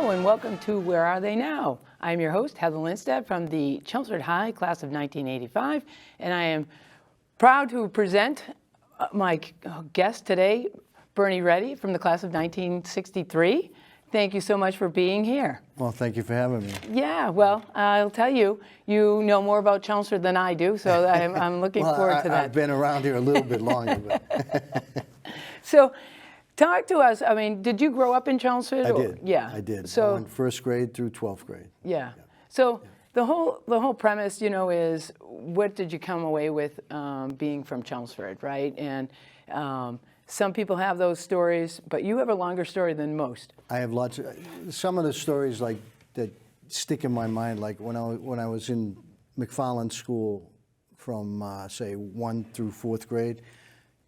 Hello and welcome to Where Are They Now? I'm your host, Heather Lindstedt from the Chelmsford High class of 1985, and I am proud to present my guest today, Bernie Reddy from the class of 1963. Thank you so much for being here. Well, thank you for having me. Yeah, well, I'll tell you, you know more about Chelmsford than I do, so I'm looking forward to that. I've been around here a little bit longer. But So, talk to us. I mean, did you grow up in Chelmsford? I did. Yeah. I did. So, I went first grade through 12th grade. Yeah. So the whole premise, you know, is what did you come away with being from Chelmsford, right? And some people have those stories, but you have a longer story than most. I have lots of, some of the stories like that stick in my mind, like when I was in McFarland School from say 1 through 4th grade,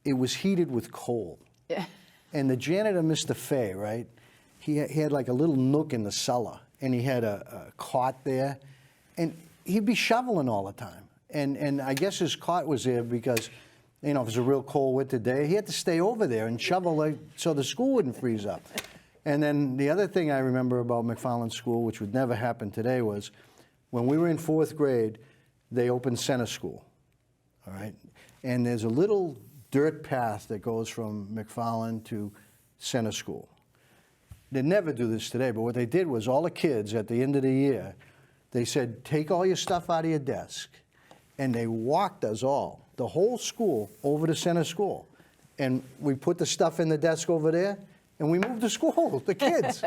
it was heated with coal. Yeah. And the janitor, Mr. Fay, right, he had like a little nook in the cellar, and he had a cot there, and he'd be shoveling all the time. And I guess his cot was there because, you know, if it was a real cold winter day, he had to stay over there and shovel so the school wouldn't freeze up. And then the other thing I remember about McFarland School, which would never happen today, was when we were in 4th grade, they opened center school, all right? And there's a little dirt path that goes from McFarland to center school. They never do this today, but what they did was all the kids at the end of the year, they said, take all your stuff out of your desk. And they walked us all, the whole school, over to center school. And we put the stuff in the desk over there, and we moved to school, the kids.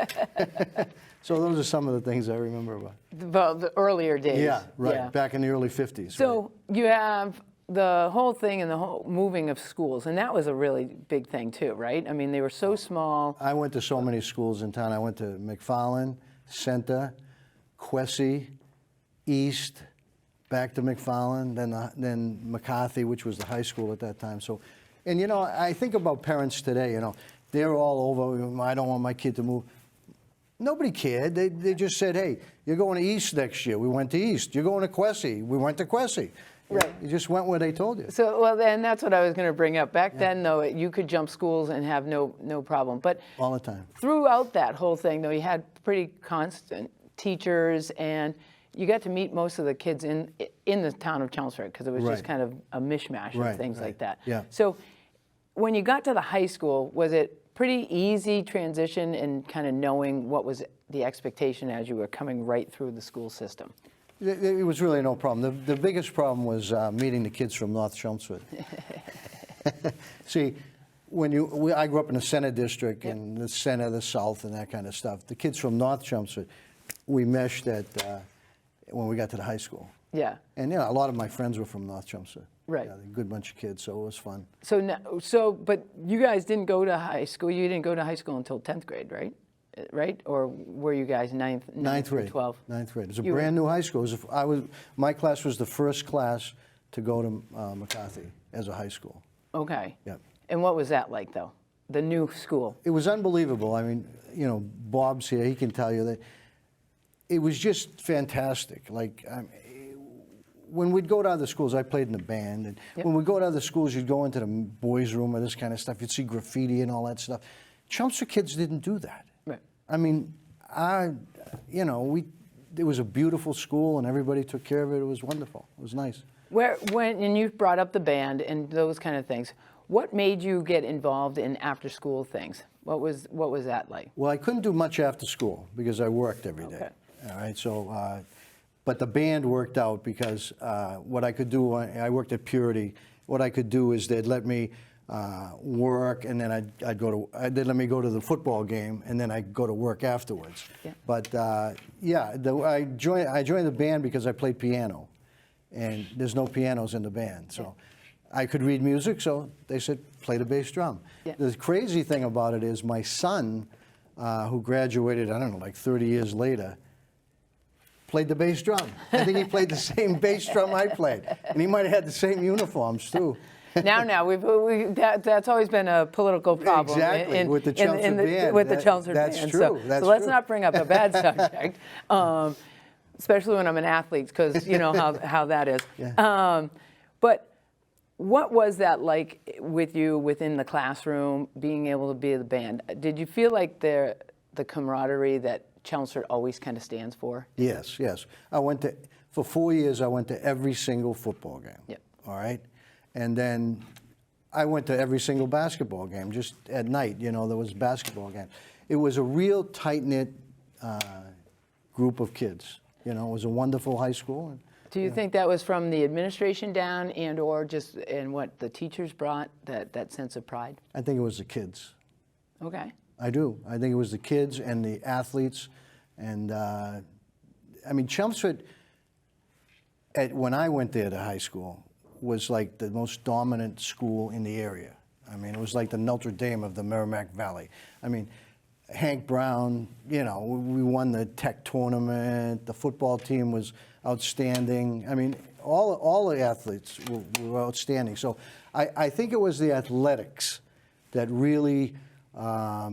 So those are some of the things I remember about. About the earlier days. Yeah, right, Yeah. back in the early 50s. So you have the whole thing and the whole moving of schools, and that was a really big thing too, right? I mean, they were so small. I went to so many schools in town. I went to McFarland, Center, Quessy, East, back to McFarland, then McCarthy, which was the high school at that time. So, and you know, I think about parents today, you know, they're all over, I don't want my kid to move. Nobody cared. They just said, hey, you're going to East next year. We went to East. You're going to Quessy. We went to Quessy. Right. You just went where they told you. So, well, and that's what I was going to bring up. Back then, though, you could jump schools and have no problem. But all the time. Throughout that whole thing, though, you had pretty constant teachers, and you got to meet most of the kids in the town of Chelmsford because it was just kind of a mishmash of things like that. Yeah. So when you got to the high school, was it pretty easy transition in kind of knowing what was the expectation as you were coming right through the school system? It was really no problem. The biggest problem was meeting the kids from North Chelmsford. See, I grew up in the center district and the center, the south, and that kind of stuff. The kids from North Chelmsford, we meshed when we got to the high school. Yeah. And you know, a lot of my friends were from North Chelmsford. Right. Yeah, a good bunch of kids, so it was fun. But you guys didn't go to high school. You didn't go to high school until 10th grade, right? Right? Or were you guys ninth grade? 12th? Ninth grade. It was a brand new high school. My class was the first class to go to McCarthy as a high school. Okay. Yep. And what was that like, though? The new school? It was unbelievable. I mean, you know, Bob's here. He can tell you that it was just fantastic. Like, when we'd go to other schools, I played in the band, and when we'd go to other schools, you'd go into the boys' room or this kind of stuff. You'd see graffiti and all that stuff. Chelmsford kids didn't do that. Right. I mean, it was a beautiful school, and everybody took care of it. It was wonderful. It was nice. And you brought up the band and those kind of things. What made you get involved in after-school things? What was that like? Well, I couldn't do much after school because I worked every day. Okay. All right, so, but the band worked out because what I could do, I worked at Purity. What I could do is they'd let me work, and then they'd let me go to the football game, and then I'd go to work afterwards. Yeah. But I joined the band because I played piano, and there's no pianos in the band, so I could read music, so they said play the bass drum. Yeah. The crazy thing about it is my son, who graduated, I don't know, like 30 years later, played the bass drum. I think he played the same bass drum I played, and he might have had the same uniforms too. That's always been a political problem. Exactly, with the Chelmsford band. With the Chelmsford band. That's true. So let's not bring up a bad subject, especially when I'm an athlete, because you know how that is. Yeah. But what was that like with you within the classroom, being able to be the band? Did you feel like the camaraderie that Chelmsford always kind of stands for? Yes, yes. For 4 years, I went to every single football game. Yep. All right? And then I went to every single basketball game. Just at night, there was a basketball game. It was a real tight-knit group of kids. It was a wonderful high school. Do you think that was from the administration down and or just in what the teachers brought, that sense of pride? I think it was the kids. Okay. I do. I think it was the kids and the athletes. And, Chelmsford, when I went there to high school, was like the most dominant school in the area. It was like the Notre Dame of the Merrimack Valley. Hank Brown, we won the tech tournament. The football team was outstanding. All the athletes were outstanding. So I think it was the athletics that really got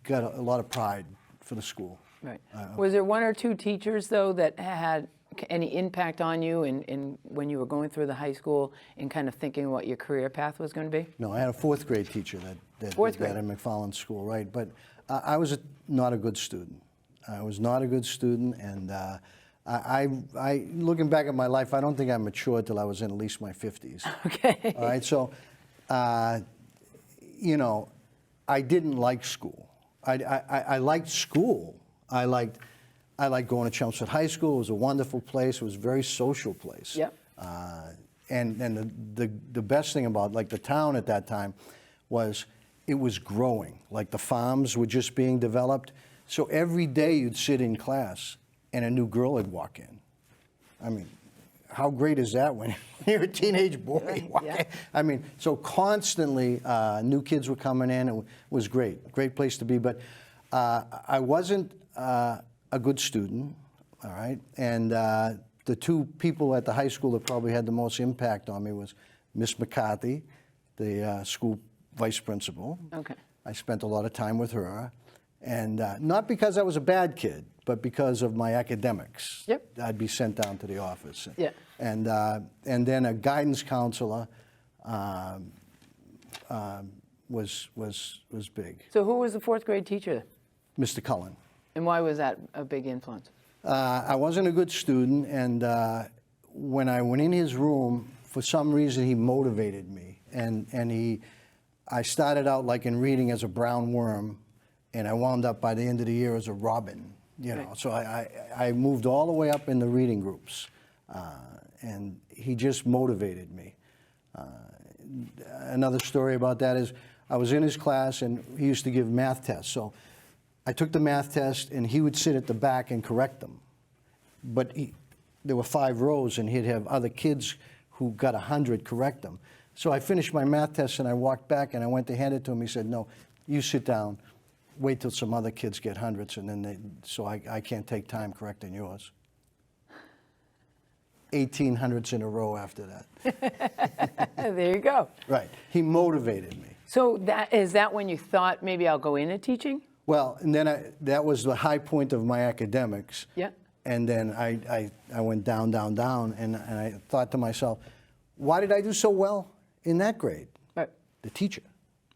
a lot of pride for the school. Right. Was there one or two teachers, though, that had any impact on you in when you were going through the high school and kind of thinking what your career path was going to be? No, I had a fourth grade teacher that Fourth did that grade. at McFarland School, right? But I was not a good student. I was not a good student, and I looking back at my life, I don't think I matured till I was in at least my 50s. Okay. All right, so, I didn't like school. I liked school. I liked going to Chelmsford High School. It was a wonderful place. It was a very social place. Yep. And the best thing about the town at that time was it was growing. Like the farms were just being developed. So every day you'd sit in class and a new girl would walk in. How great is that when you're a teenage boy? Yeah. So constantly new kids were coming in. It was great place to be. But I wasn't a good student, all right? And the two people at the high school that probably had the most impact on me was Miss McCarthy, the school vice principal. Okay. I spent a lot of time with her. And not because I was a bad kid, but because of my academics. Yep. I'd be sent down to the office. Yeah. And then a guidance counselor was big. So who was the fourth grade teacher? Mr. Cullen. And why was that a big influence? I wasn't a good student, and when I went in his room, for some reason he motivated me. I started out like in reading as a brown worm, and I wound up by the end of the year as a robin. Right. So I moved all the way up in the reading groups, and he just motivated me. Another story about that is I was in his class, and he used to give math tests. So I took the math test, and he would sit at the back and correct them. But there were 5 rows, and he'd have other kids who got 100 correct them. So I finished my math test, and I walked back, and I went to hand it to him. He said, "No, you sit down. Wait till some other kids get hundreds, and then so I can't take time correcting yours." 1800s in a row after that. There you go. Right. He motivated me. So is that when you thought maybe I'll go into teaching? Well, and then that was the high point of my academics. Yeah. And then I went down, and I thought to myself, why did I do so well in that grade? Right. The teacher.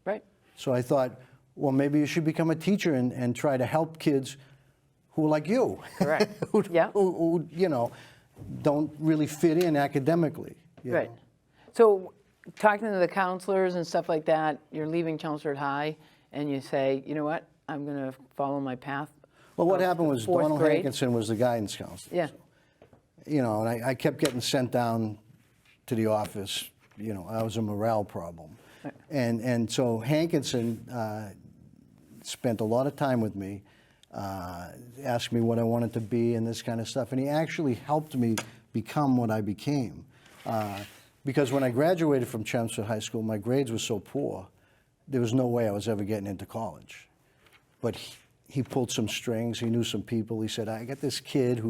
Right. So I thought, well, maybe you should become a teacher and try to help kids who are like you. Correct. who, Yeah. who don't really fit in academically. Right. So talking to the counselors and stuff like that, you're leaving Chelmsford High, and you say, you know what, I'm going to follow my path. Well, what happened was fourth Donald grade. Hankinson was the guidance counselor. Yeah. And I kept getting sent down to the office. I was a morale problem. Right. And so Hankinson spent a lot of time with me, asked me what I wanted to be and this kind of stuff. And he actually helped me become what I became. Because when I graduated from Chelmsford High School, my grades were so poor, there was no way I was ever getting into college. But he pulled some strings. He knew some people. He said, I got this kid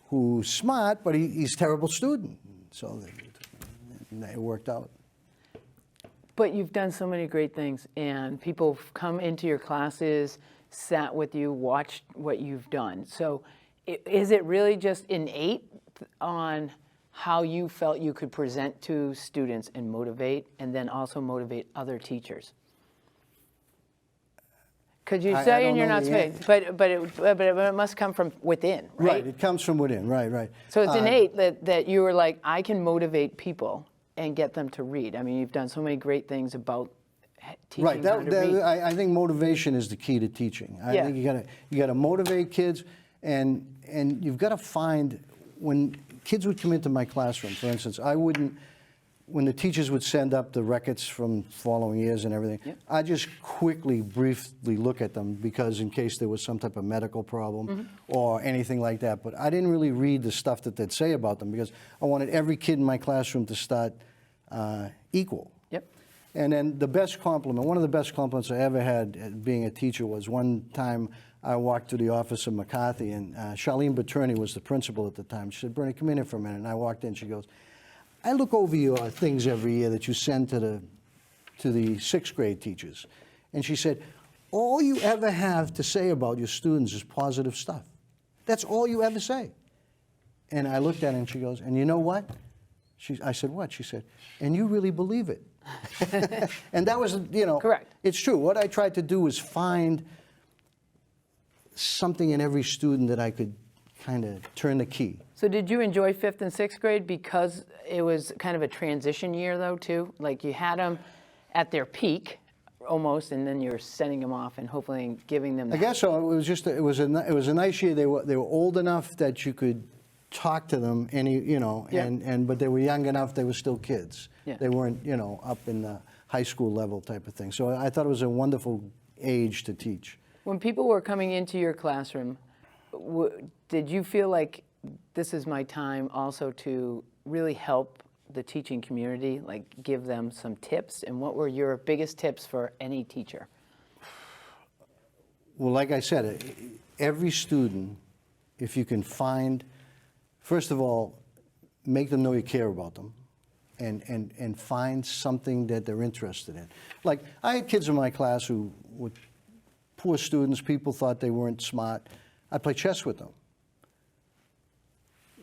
who's smart, but he's a terrible student. So it worked out. But you've done so many great things, and people have come into your classes, sat with you, watched what you've done. So is it really just innate on how you felt you could present to students and motivate, and then also motivate other teachers? Because you I say don't and you're know not the supposed, but it must come from within, right? Right, it comes from within, right. So it's innate that you were like, I can motivate people and get them to read. I mean, you've done so many great things about teaching Right, how to read. I think motivation is the key to teaching. I Yeah. think you gotta motivate kids, and you've got to find, when kids would come into my classroom, for instance, when the teachers would send up the records from following years and everything, Yep. I just quickly, briefly look at them, because in case there was some type of medical problem or anything like that. But I didn't really read the stuff that they'd say about them, because I wanted every kid in my classroom to start equal. Yep. And then the best compliment, one of the best compliments I ever had at being a teacher, was one time I walked to the office of McCarthy, and Charlene Berterney was the principal at the time. She said, "Bernie, come in here for a minute." And I walked in, she goes, "I look over your things every year that you send to the sixth grade teachers." And she said, "All you ever have to say about your students is positive stuff. That's all you ever say." And I looked at her and she goes, "And you know what?" I said, "What?" She said, "And you really believe it." And that was, Correct. It's true. What I tried to do was find something in every student that I could kind of turn the key. So did you enjoy 5th and 6th grade because it was kind of a transition year, though, too? Like you had them at their peak, almost, and then you're sending them off and hopefully giving them. I guess so. It was just it was a nice year. They were old enough that you could talk to them, Yeah. but they were young enough. They were still kids. Yeah. They weren't up in the high school level type of thing. So I thought it was a wonderful age to teach. When people were coming into your classroom, did you feel like this is my time also to really help the teaching community, like give them some tips? And what were your biggest tips for any teacher? Well, like I said, every student, if you can find, first of all, make them know you care about them, and find something that they're interested in. Like, I had kids in my class who were poor students. People thought they weren't smart. I'd play chess with them.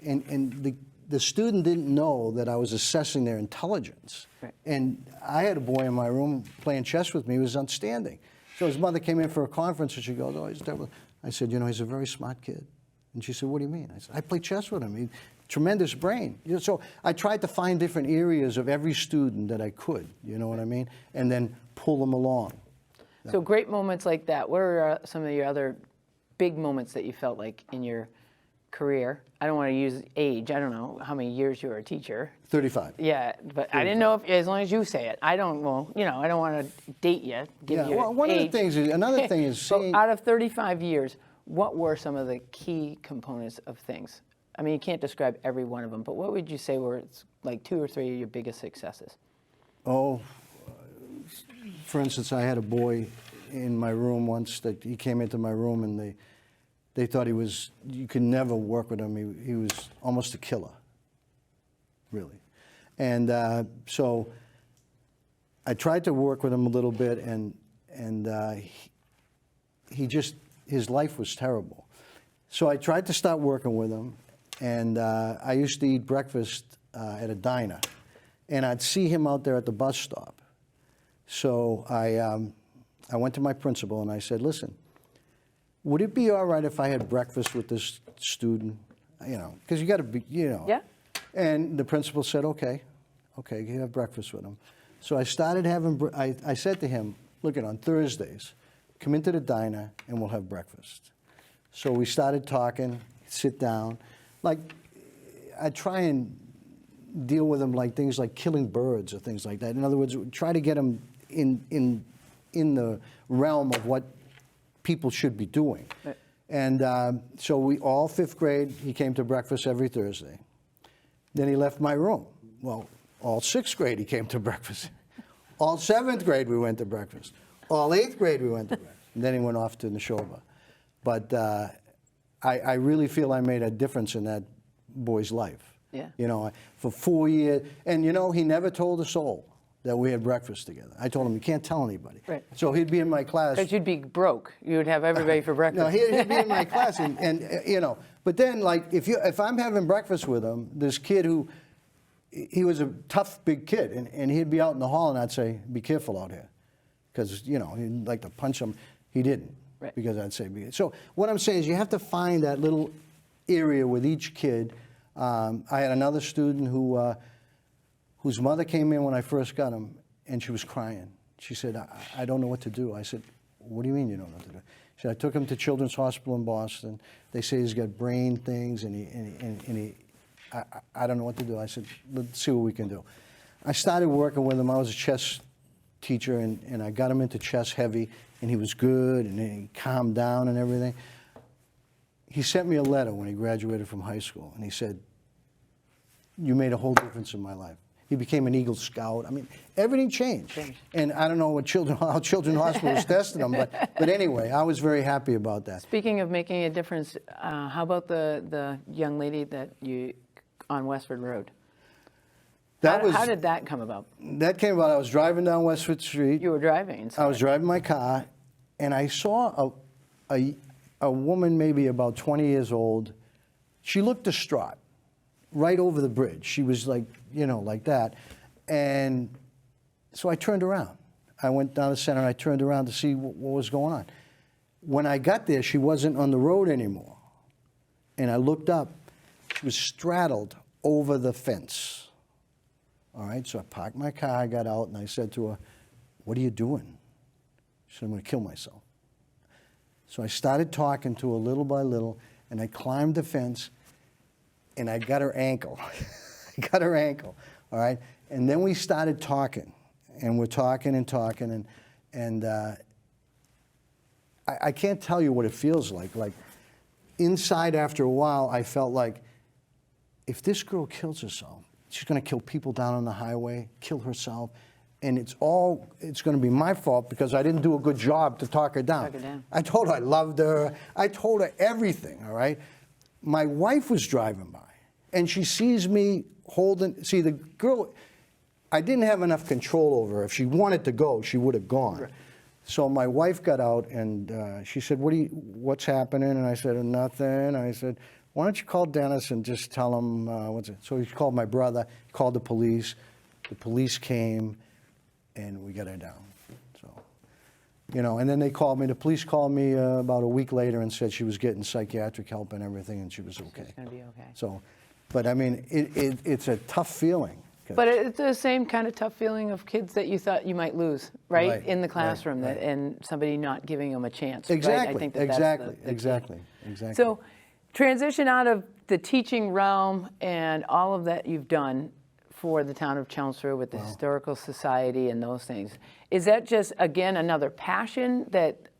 And the student didn't know that I was assessing their intelligence. Right. And I had a boy in my room playing chess with me. He was outstanding. So his mother came in for a conference, and she goes, "Oh, he's terrible." I said, "He's a very smart kid." And she said, "What do you mean?" I said, "I play chess with him. Tremendous brain." So I tried to find different areas of every student that I could, you know what I mean? And then pull them along. So great moments like that. What are some of your other big moments that you felt like in your career? I don't want to use age. I don't know how many years you were a teacher. 35. Yeah, but I didn't know if, as long as you say it. I don't, I don't want to date you, give you Well, another thing is So seeing. out of 35 years, what were some of the key components of things? I mean, you can't describe every one of them, but what would you say were like 2 or 3 of your biggest successes? Oh, for instance, I had a boy in my room once that he came into my room, and they thought you could never work with him. He was almost a killer, really. And so I tried to work with him a little bit, and his life was terrible. So I tried to start working with him, and I used to eat breakfast at a diner, and I'd see him out there at the bus stop. So I went to my principal and I said, "Listen, would it be all right if I had breakfast with this student? Because you got to be, Yeah. And the principal said, okay, you have breakfast with him." So I started having, I said to him, "Look, on Thursdays, come into the diner and we'll have breakfast." So we started talking, sit down. Like, I try and deal with him like things like killing birds or things like that. In other words, try to get him in the realm of what people should be doing. Right. And so all 5th grade, he came to breakfast every Thursday. Then he left my room. Well, all 6th grade, he came to breakfast. All 7th grade, we went to breakfast. All 8th grade, we went to breakfast. And then he went off to Neshoba. But I really feel I made a difference in that boy's life. Yeah. For 4 years. And, he never told a soul that we had breakfast together. I told him, "You can't tell anybody." Right. So he'd be in my class. Because you'd be broke. You would have everybody for breakfast. No, he'd be in my class, and But then, like, if I'm having breakfast with him, this kid he was a tough, big kid, and he'd be out in the hall, and I'd say, "Be careful out here," because he'd like to punch him. He didn't, Right. because I'd say, so what I'm saying is you have to find that little area with each kid. I had another student whose mother came in when I first got him, and she was crying. She said, I don't know what to do. I said, what do you mean you don't know what to do? She said, I took him to Children's Hospital in Boston. They say he's got brain things, and I don't know what to do. I said, let's see what we can do. I started working with him. I was a chess teacher, and I got him into chess heavy, and he was good, and he calmed down and everything. He sent me a letter when he graduated from high school, and he said, you made a whole difference in my life. He became an Eagle Scout. I mean, everything changed. And I don't know how Children's Hospitals tested him, but anyway, I was very happy about that. Speaking of making a difference, how about the young lady that you on Westford Road? How did that come about? That came about, I was driving down Westford Street. You were driving. I was driving my car, and I saw a woman maybe about 20 years old. She looked distraught right over the bridge. She was like, you know, like that. And so I turned around. I went down the center, and I turned around to see what was going on. When I got there, she wasn't on the road anymore. And I looked up. She was straddled over the fence. All right, so I parked my car, I got out, and I said to her, what are you doing? She said, I'm going to kill myself. So I started talking to her little by little, and I climbed the fence, and I got her ankle. I got her ankle, all right? And then we started talking, and we're talking and talking, and I can't tell you what it feels like. Like, inside after a while, I felt like, if this girl kills herself, she's going to kill people down on the highway, kill herself, and it's going to be my fault because I didn't do a good job to talk her down. Talk her down. I told her I loved her. I told her everything, all right? My wife was driving by, and she sees me see, the girl, I didn't have enough control over her. If she wanted to go, she would have gone. Right. So my wife got out, and she said, what's happening? And I said, nothing. I said, why don't you call Dennis and just tell him what's it? So he called my brother, he called the police. The police came, and we got her down. So, you know, and then they called me. The police called me about a week later and said she was getting psychiatric help and everything, and she was okay. She's going to be okay. So, but I mean, it's a tough feeling. But it's the same kind of tough feeling of kids that you thought you might lose, right? Right, in the classroom, right. and somebody not giving them a chance. Exactly, right? I think exactly, that's the exactly, key. exactly. So, transition out of the teaching realm and all of that you've done for the town of Chelmsford with the Historical Society and those things. Is that just, again, another passion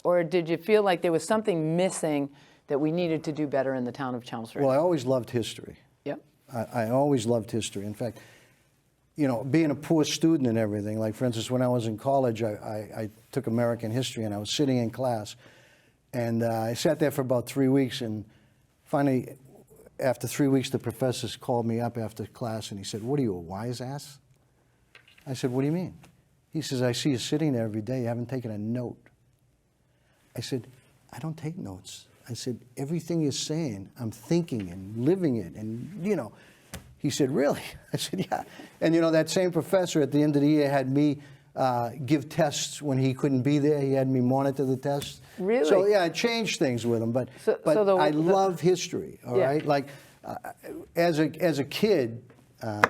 or did you feel like there was something missing that we needed to do better in the town of Chelmsford? Well, I always loved history. Yep. I always loved history. In fact, you know, being a poor student and everything, like for instance, when I was in college, I took American history, and I was sitting in class, and I sat there for about 3 weeks, and finally, after 3 weeks, the professor called me up after class, and he said, what are you, a wise ass? I said, what do you mean? He says, I see you sitting there every day, you haven't taken a note. I said, I don't take notes. I said, everything you're saying, I'm thinking and living it, and, you know. He said, really? I said, yeah. And, you know, that same professor at the end of the year had me give tests when he couldn't be there. He had me monitor the tests. Really? So, yeah, I changed things with him. But I love history, all right? Like, as a kid, I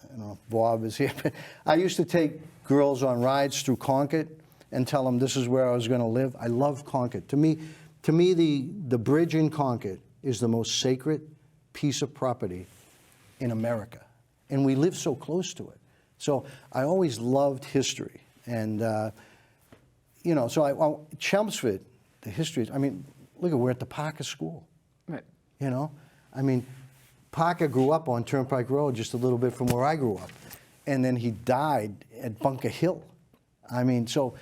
don't know if Bob is here, but I used to take girls on rides through Concord and tell them this is where I was going to live. I love Concord. To me, the bridge in Concord is the most sacred piece of property in America, and we live so close to it. So I always loved history, and you know, so Chelmsford, the history. I mean, look at we're at the Parker School. Right. You know, I mean, Parker grew up on Turnpike Road, just a little bit from where I grew up, and then he died at Bunker Hill. I mean, so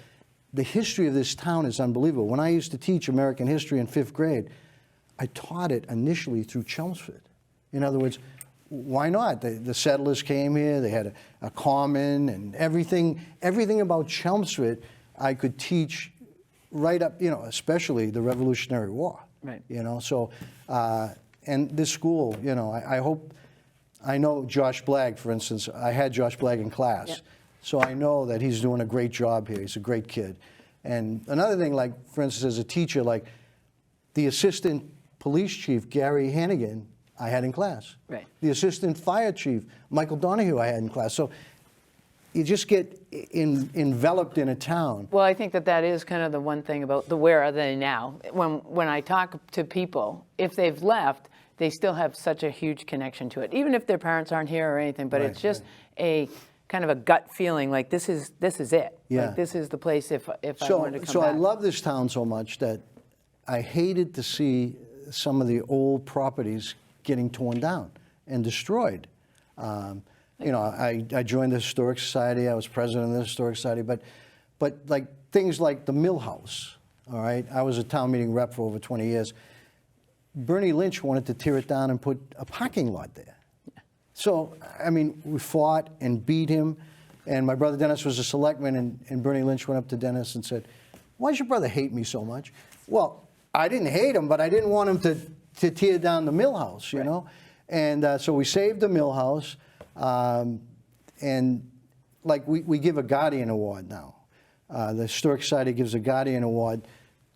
the history of this town is unbelievable. When I used to teach American history in 5th grade, I taught it initially through Chelmsford. In other words, why not? The settlers came here, they had a common, and everything about Chelmsford I could teach right up, you know, especially the Revolutionary War. Right. You know, so, and this school, you know, I know Josh Blagg, for instance. I had Josh Blagg in class. Yep. So I know that he's doing a great job here. He's a great kid. And another thing, like, for instance, as a teacher, like the assistant police chief, Gary Hannigan, I had in class. Right. The assistant fire chief, Michael Donahue, I had in class. So you just get enveloped in a town. Well, I think that is kind of the one thing about the where are they now. When I talk to people, if they've left, they still have such a huge connection to it, even if their parents aren't here or anything. But Right, it's just a kind of a gut feeling, like this is it. Yeah. Like this is the place if I wanted to come So back. I love this town so much that I hated to see some of the old properties getting torn down and destroyed. You know, I joined the Historic Society. I was president of the Historic Society. But like things like the Mill House, all right? I was a town meeting rep for over 20 years. Bernie Lynch wanted to tear it down and put a parking lot there. So, I mean, we fought and beat him. And my brother Dennis was a selectman, and Bernie Lynch went up to Dennis and said, "Why does your brother hate me so much?" Well, I didn't hate him, but I didn't want him to tear down the Mill House, you know? And so we saved the Mill House. And like we give a Guardian Award now. The Historic Society gives a Guardian Award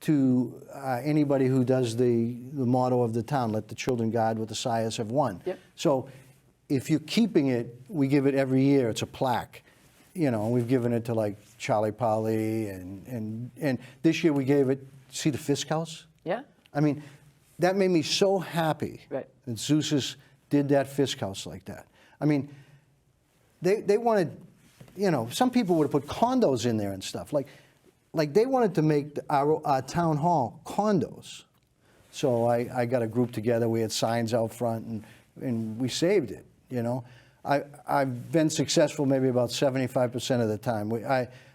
to anybody who does the motto of the town, let the children guide what the sires have won. Yep. So if you're keeping it, we give it every year. It's a plaque. You know, we've given it to like Charlie Polly, and this year we gave it, see the Fisk House? Yeah. I mean, that made me so happy Right. that Zeus's did that Fisk House like that. I mean, they wanted, you know, some people would have put condos in there and stuff. Like they wanted to make our town hall condos. So I got a group together. We had signs out front, and we saved it, you know. I've been successful maybe about 75% of the time.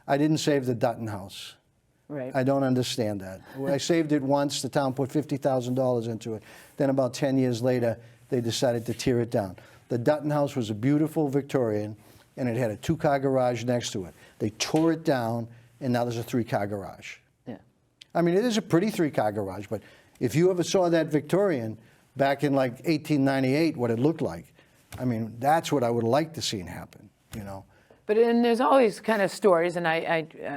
I didn't save the Dutton House. Right. I don't understand that. I saved it once. The town put $50,000 into it. Then about 10 years later, they decided to tear it down. The Dutton House was a beautiful Victorian, and it had a 2-car garage next to it. They tore it down, and now there's a 3-car garage. Yeah. I mean, it is a pretty 3-car garage, but if you ever saw that Victorian back in like 1898, what it looked like, I mean, that's what I would like to see happen, you know. But and there's always kind of stories, and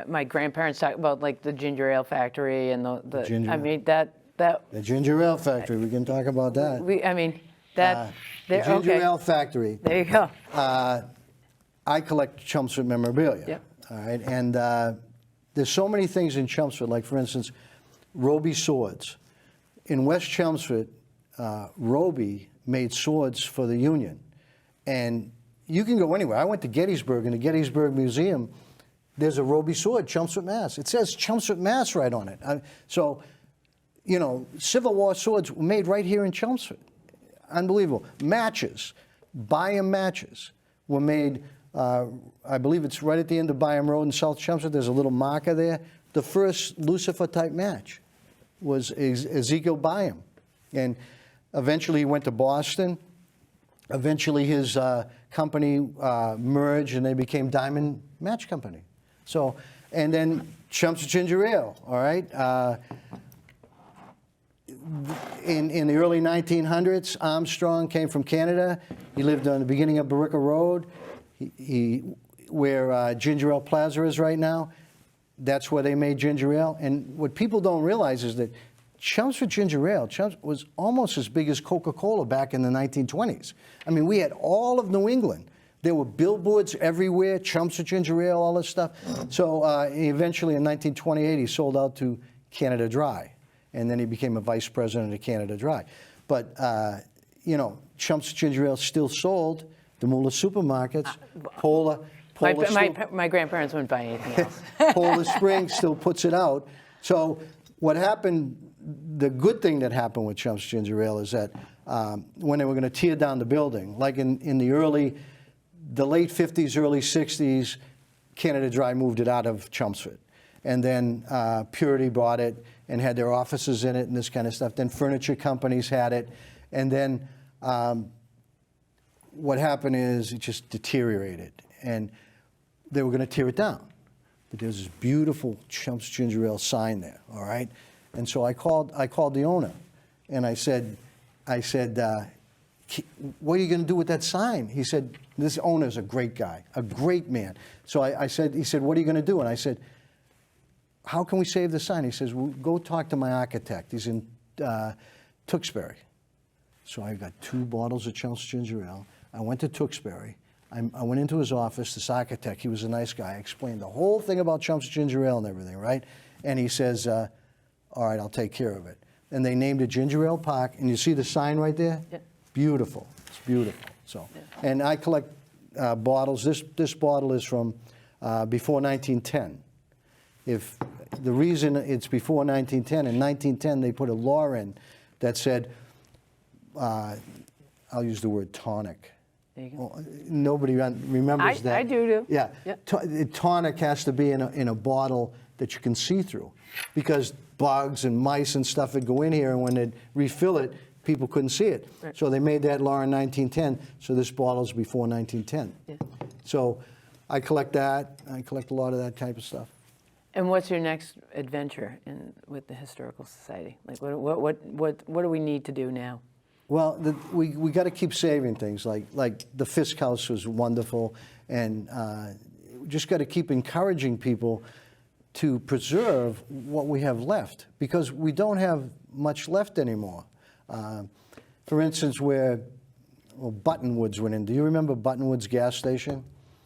my grandparents talk about like the ginger ale factory and the ginger I ale. mean the ginger ale factory, we can talk about that. that The ginger okay. ale factory. There you go. I collect Chelmsford memorabilia. Yep. All right, and there's so many things in Chelmsford, like for instance, Roby swords. In West Chelmsford, Roby made swords for the Union, and you can go anywhere. I went to Gettysburg, in the Gettysburg Museum, there's a Roby sword, Chelmsford, Mass. It says Chelmsford, Mass right on it. So, you know, Civil War swords were made right here in Chelmsford. Unbelievable. Matches, Byam matches were made, I believe it's right at the end of Byam Road in South Chelmsford. There's a little marker there. The first Lucifer-type match was Ezekiel Byam. And eventually he went to Boston. Eventually his company merged and they became Diamond Match Company. So, and then Chelmsford Ginger Ale, all right? In the early 1900s, Armstrong came from Canada. He lived on the beginning of Barica Road, where Ginger Ale Plaza is right now. That's where they made ginger ale. And what people don't realize is that Chelmsford Ginger Ale was almost as big as Coca-Cola back in the 1920s. I mean, we had all of New England. There were billboards everywhere, Chelmsford Ginger Ale, all this stuff. So eventually in 1928, he sold out to Canada Dry. And then he became a vice president of Canada Dry. But, you know, Chelmsford Ginger Ale still sold. The Moolah supermarkets, Polar My grandparents wouldn't buy anything else. Polar Springs still puts it out. So what happened, the good thing that happened with Chelmsford Ginger Ale is that when they were going to tear down the building, like in the late 50s, early 60s, Canada Dry moved it out of Chelmsford. And then Purity bought it and had their offices in it and this kind of stuff. Then furniture companies had it. And then what happened is it just deteriorated. And they were going to tear it down. But there's this beautiful Chelmsford Ginger Ale sign there, all right? And so I called the owner, and I said, what are you going to do with that sign? He said, this owner's a great guy, a great man. So he said, what are you going to do? And I said, how can we save the sign? He says, well, go talk to my architect. He's in Tewksbury. So I got 2 bottles of Chelmsford ginger ale. I went to Tewksbury. I went into his office, this architect, he was a nice guy. I explained the whole thing about Chelmsford ginger ale and everything, right? And he says, all right, I'll take care of it. And they named it Ginger Ale Park, and you see the sign right there? Yeah. Beautiful, it's beautiful. So, and I collect bottles. This bottle is from before 1910. If the reason it's before 1910, in 1910 they put a law in that said, I'll use the word tonic. There you go. Well, nobody remembers that. I do. Yeah, Yep. Tonic has to be in a bottle that you can see through, because bugs and mice and stuff would go in here, and when they'd refill it, people couldn't see it. Right. So they made that law in 1910, so this bottle's before 1910. Yeah. So I collect that. I collect a lot of that type of stuff. And what's your next adventure with the Historical Society? Like, what do we need to do now? Well, we got to keep saving things, like the Fisk House was wonderful, and just got to keep encouraging people to preserve what we have left, because we don't have much left anymore. For instance, where Buttonwoods went in. Do you remember Buttonwoods gas station?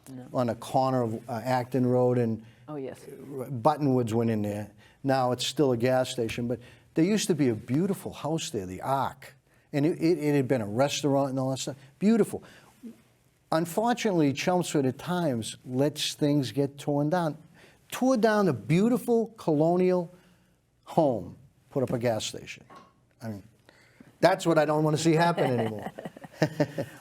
No. On a corner of Acton Road, and Oh, yes. Buttonwoods went in there. Now it's still a gas station, but there used to be a beautiful house there, the Ark, and it had been a restaurant and all that stuff. Beautiful. Unfortunately, Chelmsford at times lets things get torn down. Tore down a beautiful colonial home, put up a gas station. I mean, that's what I don't want to see happen anymore.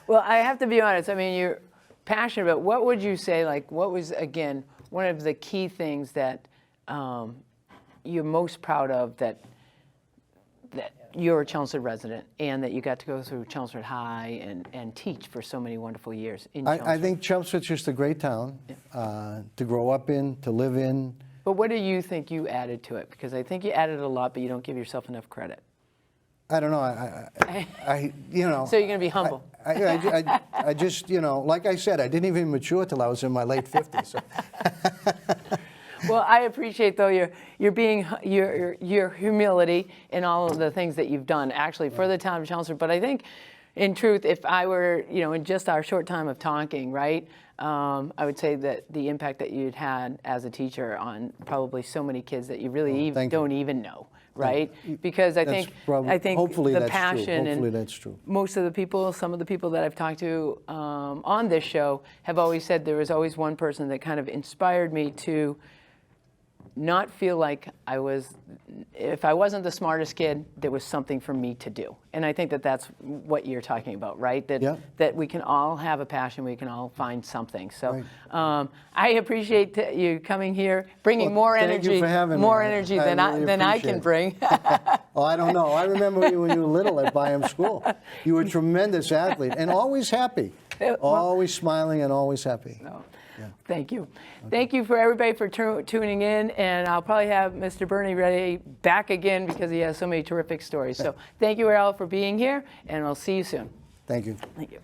Well, I have to be honest. I mean, you're passionate about. What would you say? Like, what was, again, one of the key things that you're most proud of that you're a Chelmsford resident, and that you got to go through Chelmsford High and teach for so many wonderful years in Chelmsford? I think Chelmsford's just a great town to grow up in, to live in. But what do you think you added to it? Because I think you added a lot, but you don't give yourself enough credit. I don't know. I you know. So you're going to be humble. I just, you know, like I said, I didn't even mature till I was in my late 50s. So. Well, I appreciate, though, your humility in all of the things that you've done, actually, for the town of Chelmsford. But I think, in truth, if I were, you know, in just our short time of talking, right, I would say that the impact that you'd had as a teacher on probably so many kids that you really don't even know, right? Because I think hopefully the that's passion true. Hopefully and that's true. most of the people, some of the people that I've talked to on this show have always said there was always one person that kind of inspired me to not feel like if I wasn't the smartest kid, there was something for me to do. And I think that that's what you're talking about, right? That we can all have a passion, we can all find something. So I appreciate you coming here, bringing more thank energy, you for having me. more energy than I can bring. Oh, I don't know. I remember you when you were little at Byham School. You were a tremendous athlete and always happy, always smiling and always happy. No. Yeah. Thank you. Okay. Thank you for everybody for tuning in, and I'll probably have Mr. Bernie ready back again because he has so many terrific stories. So thank you all for being here, and I'll see you soon. Thank you. Thank you.